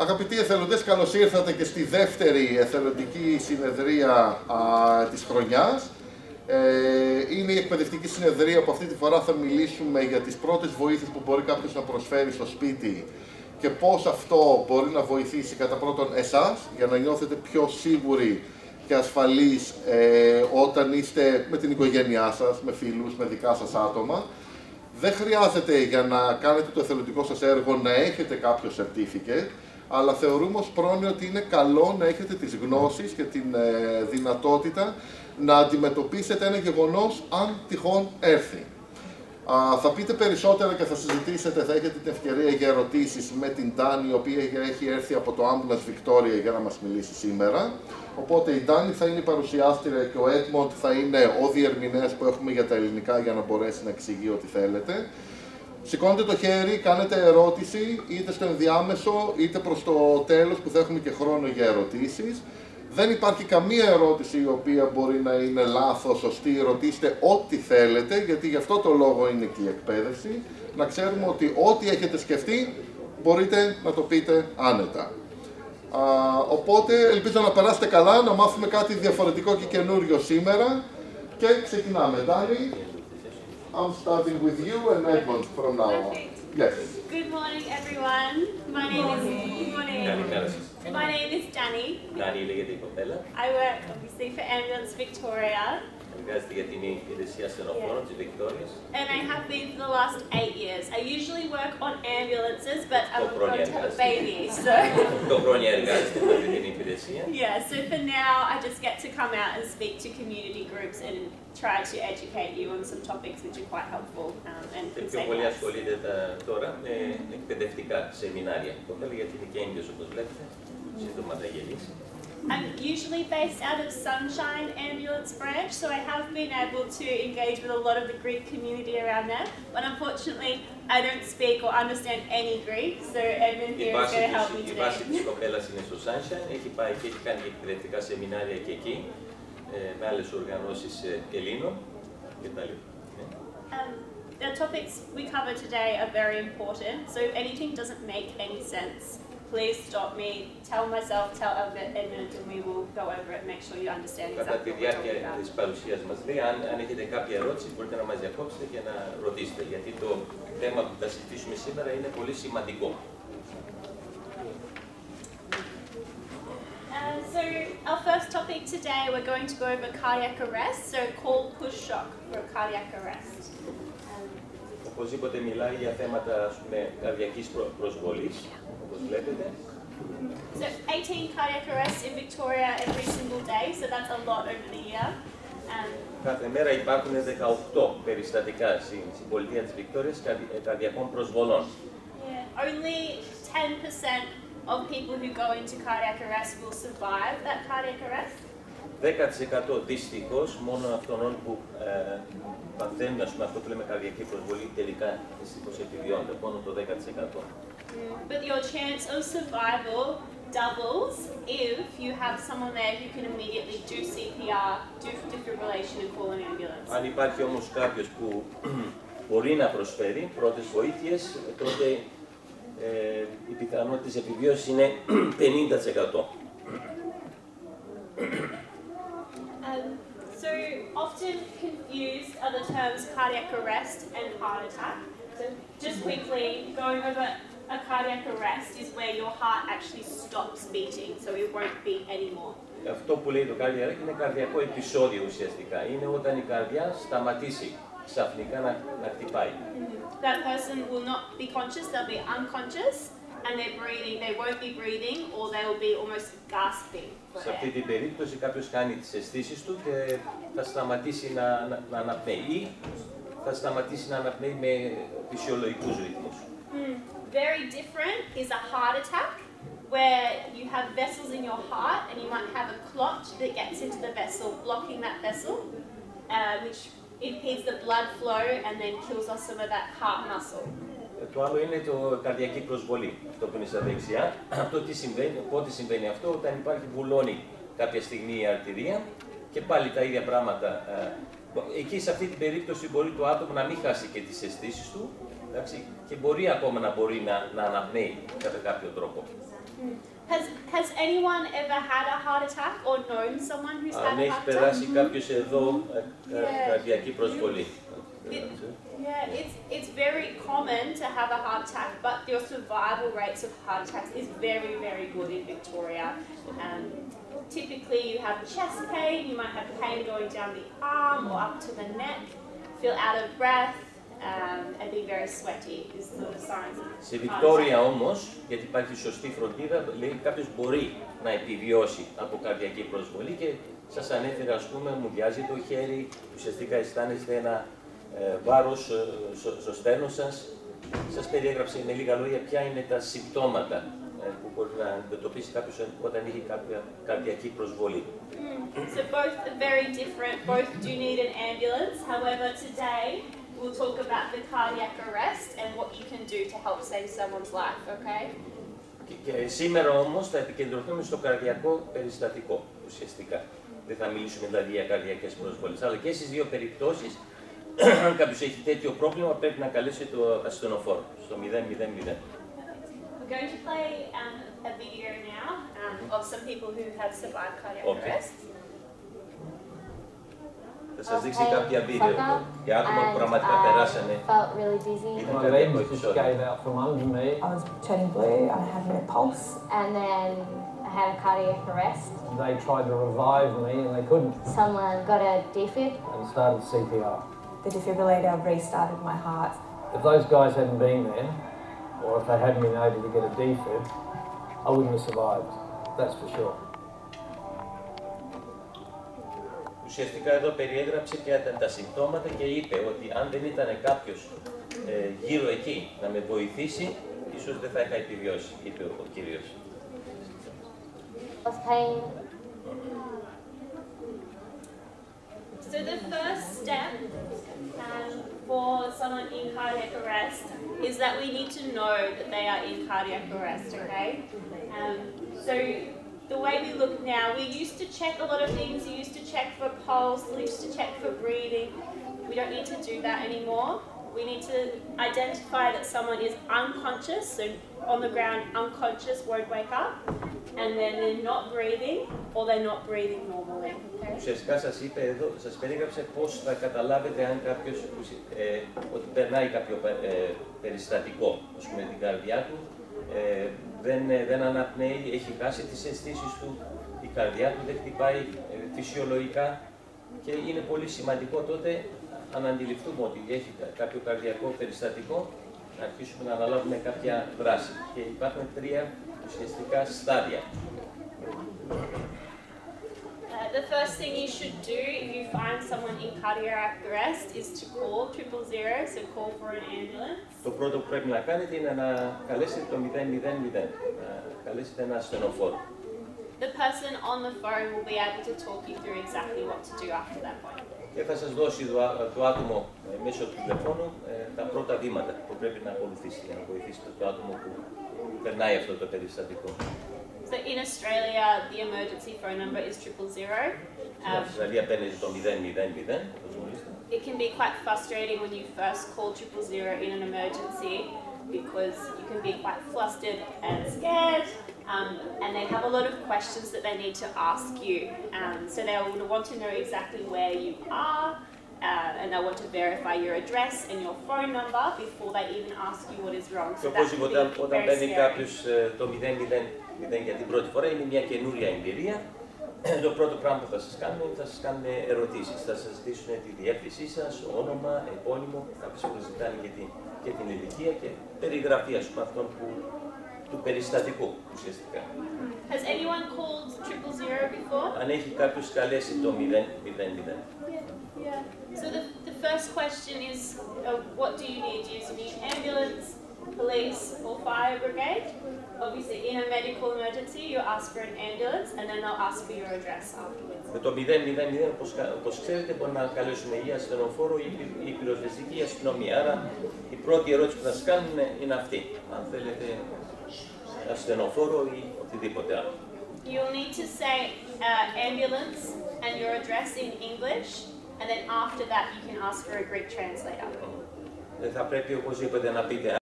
Αγαπητοί εθελοντές, καλώς ήρθατε και στη δεύτερη εθελοντική συνεδρία της χρονιάς. Είναι η εκπαιδευτική συνεδρία που αυτή τη φορά θα μιλήσουμε για τις πρώτες βοήθειες που μπορεί κάποιος να προσφέρει στο σπίτι και πώς αυτό μπορεί να βοηθήσει κατά πρώτον εσάς για να νιώθετε πιο σίγουροι και ασφαλείς όταν είστε με την οικογένειά σας, με φίλους, με δικά σας άτομα. Δεν χρειάζεται για να κάνετε το εθελοντικό σας έργο να έχετε κάποιο certificate, αλλά θεωρούμε ως πρόνοιο ότι είναι καλό να έχετε τις γνώσεις και την δυνατότητα να αντιμετωπίσετε ένα γεγονός αν τυχόν έρθει. Θα πείτε περισσότερα και θα συζητήσετε, θα έχετε την ευκαιρία για ερωτήσεις με την Ντάνη, η οποία έχει έρθει από το Ambulance Victoria για να μας μιλήσει σήμερα. Οπότε η Ντάνη θα είναι η παρουσιάστρια και ο Έντμοντ θα είναι ο διερμηνέας που έχουμε για τα ελληνικά για να μπορέσει να εξηγεί ό,τι θέλετε. Σηκώνετε το χέρι, κάνετε ερώτηση, είτε στο ενδιάμεσο, είτε προς το τέλος που θα έχουμε και χρόνο για ερωτήσεις. Δεν υπάρχει καμία ερώτηση η οποία μπορεί να είναι λάθος, σωστή, ρωτήστε ό,τι θέλετε, γιατί γι' αυτό το λόγο είναι και η εκπαίδευση. Να ξέρουμε ότι ό,τι έχετε σκεφτεί μπορείτε να το πείτε άνετα. Οπότε ελπίζω να περάσετε καλά, να μάθουμε κάτι διαφορετικό και καινούριο σήμερα και ξεκινάμε. Ντάνη, I'm starting with you and Edmond from now on. Yes. Good morning, everyone. My name is Danny. I work obviously for Ambulance Victoria. And I have been for the last 8 years. I usually work on ambulances, but I'm going to have a baby, so... Yeah, so for now I just get to come out and speak to community groups and try to educate you on some topics which are quite helpful and can save lives. I'm usually based out of Sunshine Ambulance Branch, so I have been able to engage with a lot of the Greek community around there, but unfortunately I don't speak or understand any Greek, so Edmund here is going to help me today. Η βάση της κοπέλας είναι στο Sunshine, έχει πάει και έχει κάνει και εκπαιδευτικά σεμινάρια και εκεί, με άλλες οργανώσεις Ελλήνων κτλ. The topics we cover today are very important, so if anything doesn't make any sense, please stop me, tell myself, tell Edmund, and we will go over it and make sure you understand exactly Κατά τη what we're talking διάρκεια about. της παρουσίας μας, αν έχετε κάποια ερώτηση, μπορείτε να μας διακόψετε και να ρωτήσετε, γιατί το θέμα που θα συζητήσουμε σήμερα είναι πολύ σημαντικό. So our first topic today, we're going to go over cardiac arrest, so called push shock for cardiac arrest. Οπωσδήποτε μιλάει για θέματα καρδιακής προσβολής, όπως βλέπετε. So 18 cardiac arrests in Victoria every single day, so that's a lot over the year. Κάθε μέρα υπάρχουν 18 περιστατικά στην πολιτεία της Βικτόριας καρδιακών προσβολών. Yeah. Only 10% of people who go into cardiac arrest will survive that cardiac arrest. 10% δυστυχώς μόνο αυτών που παθαίνουν αυτό που λέμε καρδιακή προσβολή τελικά δυστυχώς επιβιώνται, μόνο το 10%. But your chance of survival doubles if you have someone there who can immediately do CPR, do defibrillation and call an ambulance. Αν υπάρχει όμως κάποιος που μπορεί να προσφέρει πρώτες βοήθειες, τότε οι πιθανότητες επιβίωσης είναι 50%. So often confused are the terms cardiac arrest and heart attack. So just quickly going over a cardiac arrest is where your heart actually stops beating, so it won't beat anymore. Αυτό που λέει το cardiac είναι καρδιακό επεισόδιο ουσιαστικά. Είναι όταν η καρδιά σταματήσει ξαφνικά να χτυπάει. That person will not be conscious, they'll be unconscious, and they won't be breathing, or they will be almost gasping. Σε αυτή την περίπτωση κάποιος κάνει τις αισθήσεις του και θα σταματήσει να αναπνέει ή θα σταματήσει να αναπνέει με φυσιολογικούς ρυθμούς. Very different is a heart attack, where you have vessels in your heart and you might have a clot that gets into the vessel, blocking that vessel, which impedes the blood flow and then kills off some of that heart muscle. Το άλλο είναι το καρδιακή προσβολή, αυτό που είναι στα δεξιά. Αυτό τι συμβαίνει, πότε συμβαίνει αυτό, όταν βουλώνει κάποια στιγμή η αρτηρία και πάλι τα ίδια πράγματα. Εκεί σε αυτή την περίπτωση μπορεί το άτομο να μην χάσει και τις αισθήσεις του, εντάξει, και μπορεί ακόμα να αναπνέει κατά κάποιο τρόπο. Has anyone ever had a heart attack or known someone who's had Αν a έχει heart attack? περάσει κάποιος εδώ καρδιακή προσβολή. It's very common to have a heart attack, but your survival rates of heart attacks is very, very good in Victoria. Typically you have chest pain, you might have pain going down the arm or up to the neck, feel out of breath, and be very sweaty is the signs of Σε Βικτόρια όμως, γιατί υπάρχει σωστή φροντίδα, λέει κάποιος μπορεί να επιβιώσει από καρδιακή προσβολή και σας ανέφερα, ας πούμε, μου βιάζει το χέρι, ουσιαστικά αισθάνεστε ένα βάρος στο στέρνο σας. Σας περιέγραψε με λίγα λόγια ποια είναι τα συμπτώματα που μπορεί να αντιμετωπίσει κάποιος όταν έχει κάποια καρδιακή προσβολή. So both are very different, both do need an ambulance. However, today we'll talk about the cardiac arrest and what you can do to help save someone's life, okay? Και σήμερα όμως θα επικεντρωθούμε στο καρδιακό περιστατικό, ουσιαστικά. Δεν θα μιλήσουμε δηλαδή για καρδιακές προσβολές, αλλά και στις δύο περιπτώσεις, αν κάποιος έχει τέτοιο πρόβλημα, πρέπει να καλέσει το ασθενοφόρο στο 000. We're going to play a video now of some people who have survived cardiac arrest. Θα σας δείξει κάποια βίντεο για άτομα που πραγματικά περάσανε. Ήταν καρδιακό επεισόδιο. I was turning blue, I had no pulse. And then I had a cardiac arrest. They tried to revive me and they couldn't, Someone got a defib. and started CPR. The defibrillator restarted my heart. If those guys hadn't been there, or if they hadn't been able to get a defib, I wouldn't have survived, that's for sure. Ουσιαστικά εδώ περιέγραψε και τα συμπτώματα και είπε ότι αν δεν ήταν κάποιος γύρω εκεί να με βοηθήσει, ίσως δεν θα είχα επιβιώσει, είπε ο κύριος. Of pain. So the first step for someone in cardiac arrest is that we need to know that they are in cardiac arrest, okay? So the way we look now, we used to check a lot of things. We used to check for pulse, we used to check for breathing. We don't need to do that anymore. We need to identify that someone is unconscious, so on the ground, unconscious, won't wake up, and then they're not breathing or they're not breathing normally. Okay? Ουσιαστικά σας είπε εδώ, σας περίγραψε πώς θα καταλάβετε αν κάποιος ότι περνάει κάποιο περιστατικό, ας πούμε την καρδιά του, δεν αναπνέει, έχει χάσει τις αισθήσεις του, η καρδιά του δεν χτυπάει φυσιολογικά και είναι πολύ σημαντικό τότε αν αντιληφθούμε ότι έχει κάποιο καρδιακό περιστατικό να αρχίσουμε να αναλάβουμε κάποια δράση. Και υπάρχουν τρία ουσιαστικά στάδια. The first thing you should do if you find someone in cardiac arrest is to call 000, so call for an ambulance. Το πρώτο που πρέπει να κάνετε είναι να καλέσετε το 000, να καλέσετε ένα ασθενοφόρο. The person on the phone will be able to talk you through exactly what to do after that point. Και θα σας δώσει το άτομο μέσω του τηλεφώνου τα πρώτα βήματα που πρέπει να ακολουθήσετε για να βοηθήσετε το άτομο που περνάει αυτό το περιστατικό. So in Australia, the emergency phone number is 000. Στην Αυστραλία παίρνετε το 000, όπως γνωρίζετε. It can be quite frustrating when you first call 000 in an emergency because you can be quite flustered and scared, and they have a lot of questions that they need to ask you. So they will want to know exactly where you are, and they want to verify your address and your phone number before they even ask you what is wrong. Και οπωσδήποτε όταν παίρνει κάποιος το 000 για την πρώτη φορά είναι μια καινούρια εμπειρία. Το πρώτο πράγμα που θα σας κάνουν είναι θα σας κάνουν ερωτήσεις. Θα σας ζητήσουν τη διεύθυνσή σας, όνομα, επώνυμο, κάποιες φορές ζητάνε και την ηλικία και περιγραφή αυτών του περιστατικού ουσιαστικά. Has anyone called 000 before? Αν έχει κάποιος καλέσει το 000. Yeah. So the first question is, what do you need? Do you need ambulance, police, or fire brigade? Obviously, in a medical emergency, you ask for an ambulance, and then they'll ask for your address afterwards. Με το 000, όπως ξέρετε, μπορεί να καλέσουμε ή ασθενοφόρο ή πυροσβεστική αστυνομία. Άρα, η πρώτη ερώτηση που θα σας κάνουν είναι αυτή. Αν θέλετε ασθενοφόρο ή οτιδήποτε άλλο. You'll need to say ambulance and your address in English, and then after that, you can ask for a Greek translator. Θα πρέπει οπωσδήποτε να πείτε